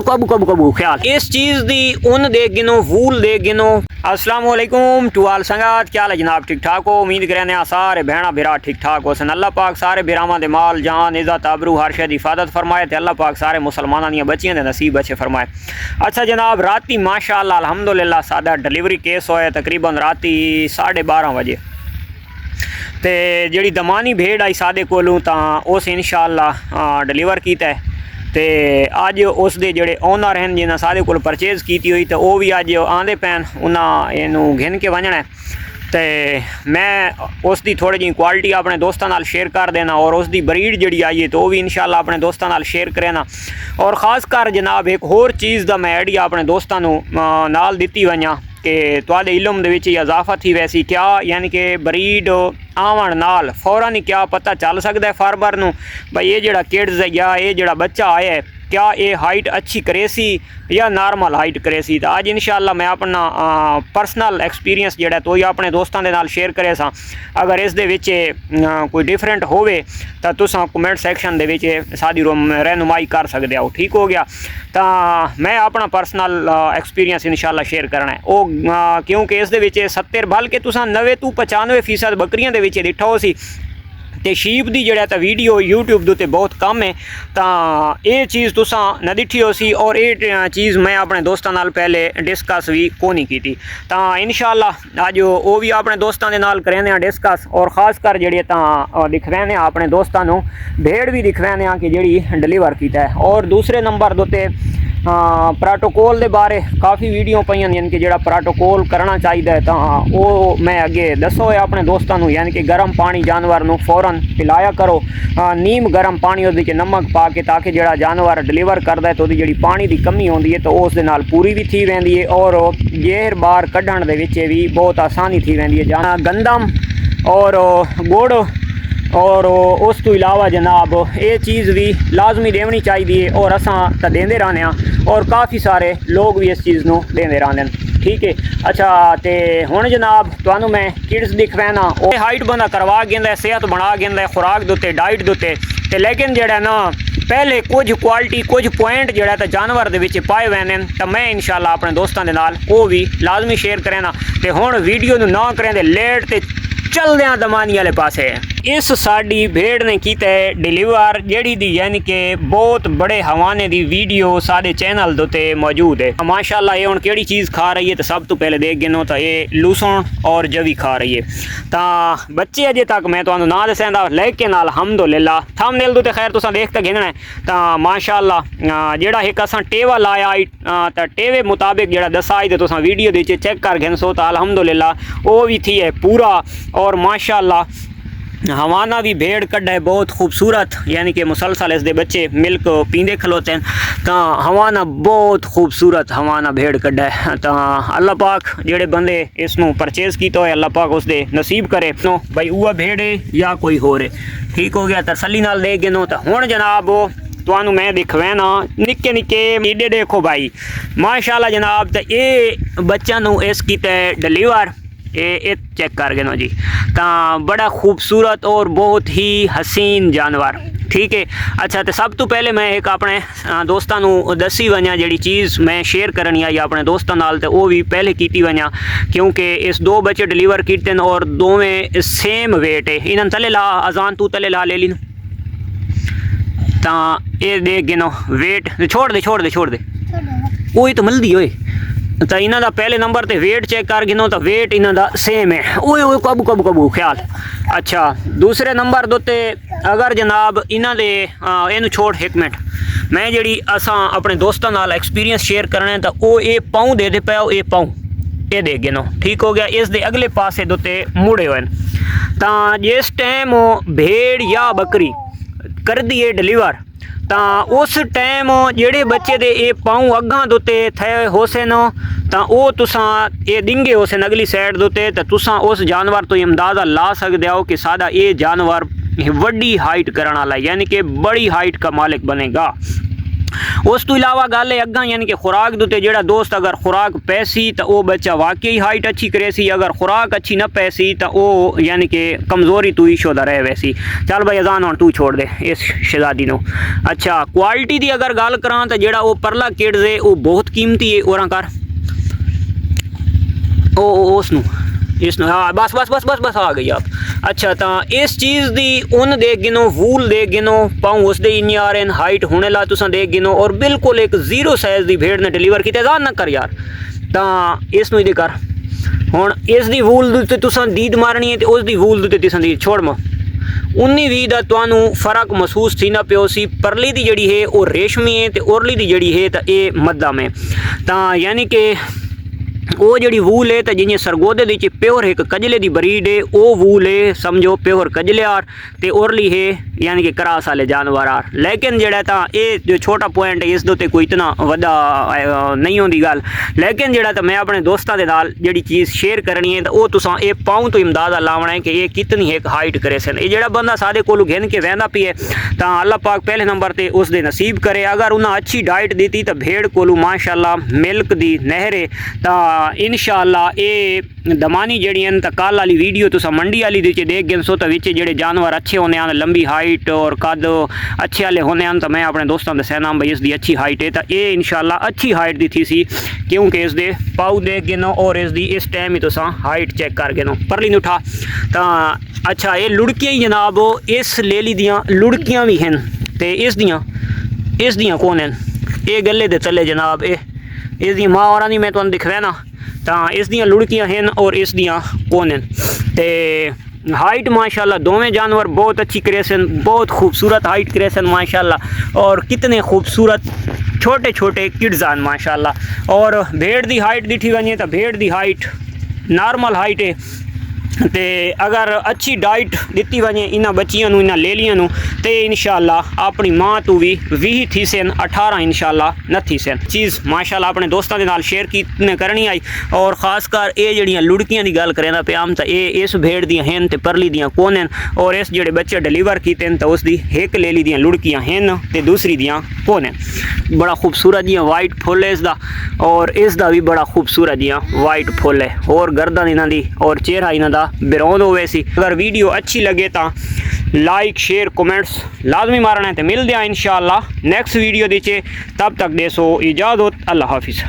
कबू कबू कबू ख्याल इस चीज़ दी उन दे गिनो वूल दे गिनो। अस्सलाम वालेकुम टू आल संगत, क्या हाल है जनाब? ठीक ठाक हो? उम्मीद करें सारे भैणा बिरा ठीक ठाक हो सन। अल्लाह पाक सारे बिरावां दे माल जान इज़्ज़त आबरू हर शे दी हिफाजत फरमाए ते अल्लाह पाक सारे मुसलमानां दियां बच्चियां दे नसीब अच्छे फरमाए। अच्छा जनाब, राती माशाअल्लाह अल्हम्दुलिल्लाह सादा डिलीवरी केस होया तकरीबन राती 12:30 बजे ते जिहड़ी दमानी भेड़ आई सादे कोलों तां उस इंशाअल्लाह डिलीवर कीता है ते अज उस दे जिहड़े ओनर हैं जिन्हें सादे कोल परचेज़ की हुई तो वह भी अज आंदे पैन उन्हें इनू घिन के वजना है ते मैं उसकी थोड़ी जी क्वालिटी अपने दोस्तों नाल शेयर कर देना और उसकी ब्रीड जी आई है तो वह भी इंशाअल्लाह अपने दोस्तों नाल शेयर करेना। और ख़ास कर जनाब एक होर चीज़ का मैं आइडिया अपने दोस्तों नाल दिती वजा कि तुहाडे इल्म दे विच इजाफा थी वैसी क्या, यानी कि ब्रीड आवन नाल फौरन ही क्या पता चल सकता है फार्मर नूं भाई ये जिहड़ा किड्स है या ये जिहड़ा बच्चा आया है क्या ये हाइट अच्छी करेसी या नॉर्मल हाइट करेसी। तो अज इंशाअल्लाह मैं अपना पर्सनल एक्सपीरियंस जिहड़ा तो ही अपने दोस्तों के नाल शेयर करे सा। अगर इस दे विच कोई डिफरेंट होवे तो तुसां कमेंट सैक्शन दे विच साडी रहनुमाई कर सकते हो। ठीक हो गया? तो मैं अपना पर्सनल एक्सपीरियंस इंशाअल्लाह शेयर करना है वो क्योंकि इस दे विच 70 बल्कि तुसां 90 तो 95% बकरियां दे विच दिठा हो सी ते शीप दी जिहड़ा तो वीडियो यूट्यूब दे उत्ते बहुत कम है तो ये चीज़ तुसां न दिखी हो सी और ये चीज़ मैं अपने दोस्तों नाल पहले डिस्कस भी कोनी की थी। तो इंशाअल्लाह अज वो भी अपने दोस्तों के नाल करें डिस्कस और ख़ास कर जिहड़े तो दिखवाने अपने दोस्तों नूं भेड़ भी दिखवाने कि जिहड़ी डिलीवर कीता है। और दूसरे नंबर दे उत्ते प्रोटोकॉल के बारे काफ़ी वीडियो पईयां यानी कि जिहड़ा प्रोटोकॉल करना चाहिए तो वो मैं अगे दसो है अपने दोस्तों नूं, यानी कि गर्म पानी जानवर नूं फौरन पिलाया करो, नीम गर्म पानी उहदे च नमक पा के ताकि जिहड़ा जानवर डिलीवर करता है तो उहदी जिहड़ी पानी की कमी होंदी है तो उस दे नाल पूरी भी थी वैंदी है और जहर बाहर कढ़ण दे विच भी बहुत आसानी थी वैंदी है। गंदम और गुड़ और उस तो इलावा जनाब ये चीज़ भी लाजमी देनी चाहिए और असां तो देंदे रहने और काफ़ी सारे लोग भी इस चीज़ को देंदे रहंदे। ठीक है? अच्छा तो हुण जनाब तुहानू मैं किड्स दिखवाना वो हाइट बंदा करवा गेंदा सेहत बना गेंदा खुराक दे उत्ते डाइट दे उत्ते ते लेकिन जिहड़ा ना पहले कुछ क्वालिटी कुछ पॉइंट जिहड़ा तो जानवर दे विच पाए वैने तो मैं इंशाअल्लाह अपने दोस्तों के नाल वो भी लाजमी शेयर करेना। तो हुण वीडियो नूं ना करें दे लेट ते चलदे आं दमानी वाले पासे। इस साड़ी भेड़ ने कीता है डिलीवर जेड़ी दी यानी कि बहुत बड़े हवाने दी वीडियो साडे चैनल दे उत्ते मौजूद है माशाअल्लाह। ये हुण केड़ी चीज़ खा रही है तो सब तो पहले देख गिनो तो ये लूसन और जवी खा रही है। तो बच्चे अजे तक मैं तुहानू ना दसांदा लेकिन अल्हम्दुलिल्लाह थंबनेल दे खैर तुसां देख तो गिनना है तो माशाअल्लाह जेड़ा एक असां टेवा लाया तो टेवे मुताबिक जेड़ा दसा आई तो तुसां वीडियो दे चेक कर गिनसो तो अल्हम्दुलिल्लाह वो भी थी है पूरा। और माशाअल्लाह हवाना भी भेड़ कड्डा है बहुत खूबसूरत, यानी कि मुसलसल इसके बच्चे मिल्क पींदे खलोते हैं तो हवाना बहुत खूबसूरत हवाना भेड़ कड्डा है। तो अल्लाह पाक जेड़े बंदे इसनों परचेज़ किया है अल्लाह पाक उसदे नसीब करे नो भाई वह भेड़ है या कोई होर है। ठीक हो गया? तसल्ली नाल दे गिनो तो हुण जनाब तुहानू मैं दिखवाना निक्के निक्के ईडे देखो भाई माशाअल्लाह जनाब। तो ये बच्चा नू इस कीता है डिलीवर ये चेक कर गए जी तो बड़ा खूबसूरत और बहुत ही हसीन जानवर। ठीक है? अच्छा तो सब तो पहले मैं एक अपने दोस्तों को दसी वजा जी चीज़ मैं शेयर करनी आई अपने दोस्तों नाल तो वो भी पहले की वजा क्योंकि इस दो बच्चे डिलीवर किए और दोवें सेम वेट है। इन्होंने तले ला अजान तू तले ला ले ली तो ये देख गिनो वेट छोड़ दे वही तो मलदी होए तो इन्हों का पहले नंबर पर वेट चेक कर गिनो तो वेट इन्हों का सेम है। ओए कबू कबू कबू ख्याल। अच्छा दूसरे नंबर दोते अगर जनाब इन्हों दे इनू छोड़ एक मिनट मैं जी असा अपने दोस्तों नाल एक्सपीरियंस शेयर करना तो वो ये पाऊँ दे पाओ ये पाऊँ ये दे गिनो। ठीक हो गया? इस दे अगले पासे दोते मुड़े हुए तो जिस टाइम भेड़ या बकरी कर दी है डिलीवर तो उस टाइम जेड़े बच्चे दे ये पाऊँ अगां दोते थे होसे न तो वो तुसां ये डिंगे होसे अगली साइड दोते तो तुसां उस जानवर तो अंदाज़ा ला सकते हो कि सादा ये जानवर वड्डी हाइट करने वाला यानी कि बड़ी हाइट का मालिक बनेगा। उस तो इलावा गल अग्गा यानी कि खुराक दे उत्ते जेड़ा दोस्त अगर खुराक पैसी तो वह बच्चा वाकई हाइट अच्छी करे सी, अगर खुराक अच्छी न पैसी तो वह यानी कि कमज़ोरी तू ही शोदा रहे वैसी। चल भाई अजान हुण तू छोड़ दे इस शहजादी नूं। अच्छा क्वालिटी की अगर गल करां तो जेड़ा वो परला किड्स है वो बहुत कीमती है। और कर उसनूं इसनूं हाँ बस बस बस बस बस आ गई आप। अच्छा तो इस चीज़ की उन देख गिनो, वूल देख गिनो, पाँव उसदे इन्नी आ रहे हैं, हाइट होने ला तुसा देख गिनो, और बिल्कुल एक 0 साइज़ की भेड़ ने डिलीवर की। जान ना कर यार तो इसनूं ही कर हुण इसकी वूल दे उत्ते तुसा दीद मारनी है तो उसकी वूल दे उत्ते तुसा दीद छोड़ म 19-20 का तुहानू फर्क महसूस थी ना पियो सी। परली की जड़ी है वो रेशमी है तो उरली की जड़ी है तो ये मध्यम है। तो यानी कि वो जी वूल है तो जिमें सरगोदे की प्योर एक कजले की बरीड है वो वूल है समझो प्योर कजले आर ते उरली है यानी कि क्रास वाले जानवर आर। लेकिन जड़ा तो ये जो छोटा पॉइंट है इस दे कोई इतना वड्डा नहीं होंदी गल। लेकिन जड़ा तो मैं अपने दोस्तों के नाल जी चीज़ शेयर करनी है तो वो तुसां ये पाँव तो अंदाज़ा लावना है कि ये कितनी एक हाइट करे सन। ये जड़ा बंदा सादे कोलों घिन के वहदा पिए तो अल्लाह पाक पहले नंबर पर उसके नसीब करे। अगर उन्हें अच्छी डाइट दी तो भेड़ कोलों माशाअल्लाह मिल्क दी नहरे तो इंशाअल्लाह ये दमानी जड़ी तो कल वाली वीडियो तुसा मंडी वाली देख गए सो तो विच जेडे जानवर अच्छे होने हैं लंबी हाइट और कद अच्छे वाले होने हैं तो मैं अपने दोस्तों के सहना भाई इसकी अच्छी हाइट है तो ये इंशाअल्लाह अच्छी हाइट दी थी सी क्योंकि इसके पाऊ देख गए नो और इसकी इस टाइम ही तुसा हाइट चेक कर गए नो। परली नहीं उठा तो अच्छा ये लुड़कियाँ ही जनाब इस लेली दियाँ लुड़कियाँ भी हैं तो इस दियाँ कौन हैं ये गले दे तले जनाब इसकी माँ और नहीं मैं तुम्हें दिखवा ना तो इस दियाँ लुड़कियाँ हैं और इस दियाँ कौन हैं तो हाइट माशाल्लाह दोवें जानवर बहुत अच्छी क्रेसन, बहुत खूबसूरत हाइट क्रेसन माशाल्लाह, और कितने खूबसूरत छोटे छोटे किड्स आन माशाल्लाह। और भेड़ दी हाइट दिखी वजे तो भेड़ दी हाइट नॉर्मल हाइट है ते अगर अच्छी डाइट दी वजे इन्होंने बच्चियों इन्होंने लेलियां तो इंशाअल्लाह अपनी माँ तो भी 20 थी सन 18 इंशाअल्लाह न थी सन। चीज़ माशाअल्लाह अपने दोस्तों के नाल शेयर की करनी आई। और खासकर ये जड़ियाँ लुड़कियां की गल करें पे आम तो ये इस भेड़ दियाँ हैं तो परली दियाँ कौन हैं और इस जोड़े बच्चे डिलीवर किए हैं तो उसकी एक लेली दियाँ लुड़कियां हैं तो दूसरी दियाँ कौन हैं। बड़ा खूबसूरत जियाँ वाइट फुल है इसका और इसका भी बड़ा खूबसूरत जियाँ वाइट फुल है और गर्दन इन्हों की और चेहरा इन्हों का बिरौन होवे सी। अगर वीडियो अच्छी लगे तो लाइक शेयर कमेंट्स लाजमी मारना है तो मिलते हैं इंशाअल्लाह नेक्स्ट वीडियो दीचे। तब तक देसो इजाज़त, अल्लाह हाफिज़।